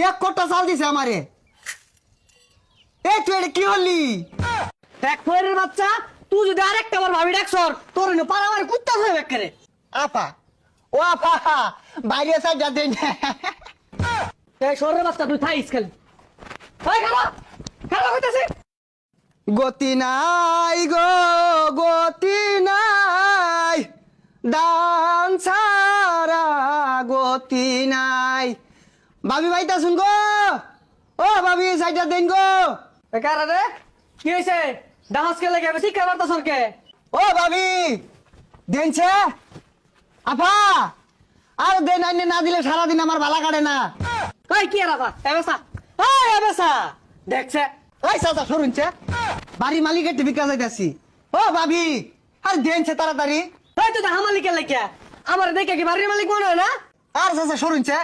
এক কোটা চাল দিছে আমারে। এই তুই এটা কি হলি? দেখ ফয়ের বাচ্চা, তুই যদি আরেকটা বার ভাবি ডাকছর তোর পাড়া আমার কুত্তা হয়ে বেকারে। আপা, ও আপা, বাইরে সাইড দেন। এই সরের বাচ্চা তুই থাইস খেল। ওই খালা খালা কইতাছে গতি নাই গো, গতি নাই, দান ছাড়া গতি নাই। ভাবি ভাইতা শুন গো, ও ভাবি সাইডা দেন গো। কারা রে কি হইছে? ডান্স খেলে গে বেশি খাবার তো সরকে। ও ভাবি দেনছে আপা, আর দেন আইনে না দিলে সারাদিন আমার বালা কাটে না। কই কি রাবা এবেসা, ওই এবেসা দেখছে ওই চাচা সরুনছে, বাড়ি মালিকের টিভিকা যাইতাছি। ও ভাবি আর দেনছে তাড়াতাড়ি। ওই তো হামালি কে লাগিয়া আমার দেখে কি বাড়ির মালিক মনে হয় না? আর চাচা সরুনছে,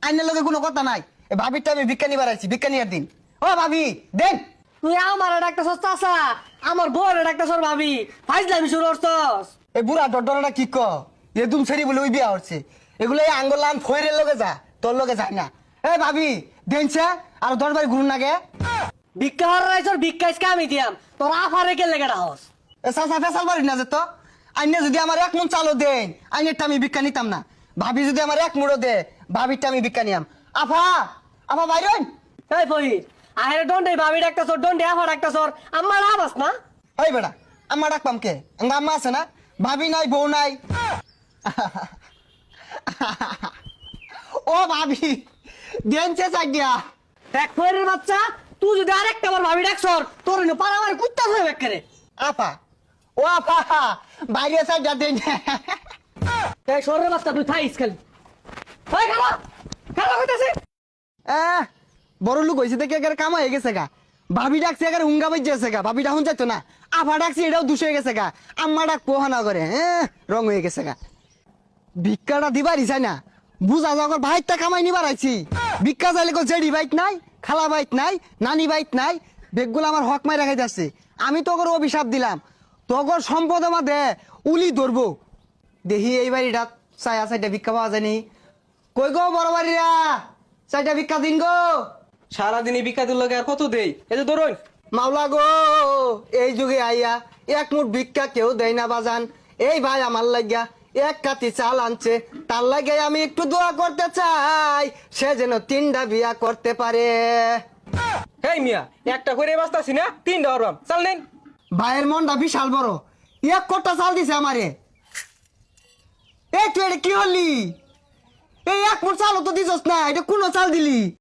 আইনের লগে কোনো কথা নাই। এই ভাবিরটা আমি বিজ্ঞানী বাড়াইছি, বিজ্ঞানীর দিন। ও ভাবি দেন। তুই আমার ডাক্তার সস্তা আসা, আমার বউর ডাক্তার সর ভাবি ফাইজলামি শুরু করছস। এই বুড়া ডরডরটা কি ক, এদুম ছেড়ি বলে ওই বিয়া হচ্ছে। এগুলো এই আঙ্গলান ফয়ের লগে যা, তোর লগে যায় না। এ ভাবি দেনছে আর দরবারে ঘুরুন নাগে। ভিক্ষা হরাইছর ভিক্ষাইছকে আমি দিয়াম, তোর আফারে কে লেগে রাহস। এ চাচা ফেসাল বাড়ি না যেত। আইনে যদি আমার এক মন চালও দেন, আইনেরটা আমি ভিক্ষা নিতাম না। ভাবি যদি আমার এক মুড়ো দে, ভাবিরটা আমি ভিক্ষা নিয়াম। আফা, আফা বাইরন। এই ফহির আহের দন্ডে ভাবি ডাক্তার সর, দন্ডে আফা ডাক্তার সর, আমার আবাস না। ওই বেড়া আমার ডাকপাম কে? আমার আম্মা আছে না, ভাবি নাই, বউ নাই। ও ভাবি দেনছে চাইডিয়া। দেখ ফহিরের বাচ্চা, তুই যদি আরেকটা বার ভাবি ডাকছর তোর পাড়া আমার কুত্তা হয়ে বেকারে। আপা, ও আপা, বাইরে সাইডা দেন। এই সরের বাচ্চা তুই থাইস খেল। ওই খালা খালা কইতাছে বড় লোক হয়েছে দেখে একের কামা হয়ে গেছে গা। ভাবি ডাকছে একের হুঙ্গা বেজেছে গা, ভাবি ডাকুন যাইতো না। আফা ডাকছি এটাও দুষ হয়ে গেছে গা। আম্মা ডাক পোহানা করে, রং হয়ে গেছে গা। ভিক্ষাটা দিবারই চাই না, বুঝা যাওয়ার ভাইটা কামাই নিবার আইছি। ভিক্ষা চাইলে কো জেডি বাইক নাই, খালা বাইক নাই, নানি বাইক নাই, বেগগুলো আমার হক মাই রাখাই যাচ্ছে। আমি তোর অভিশাপ দিলাম, তোর সম্পদ আমার দে উলি ধরবো। দেখি এই বাড়িটা চায়া চাইটা ভিক্ষা পাওয়া যায়নি। কই গো বড় বাড়িরা, চাইটা ভিক্ষা দিন গো। সারাদিন এই ভিক্ষা দিল আর কত দেই? এই যে ধরুন মাওলা গো, এই যুগে আইয়া এক মুঠ ভিক্ষা কেউ দেয় না বাজান। এই ভাই আমার লাগিয়া এক কাতি চাল আনছে, তার লাগে আমি একটু দোয়া করতে চাই, সে যেন 3টা বিয়া করতে পারে। হেই মিয়া, একটা করে বাঁচতাছি না, 3টা হরবাম, চাল নেন। ভাইয়ের মনটা বিশাল বড়, এক কোটা চাল দিছে আমারে। এই তুই এটা কি হলি? এই এক মুঠ চালও তো দিছস না, এটা কোনো চাল দিলি?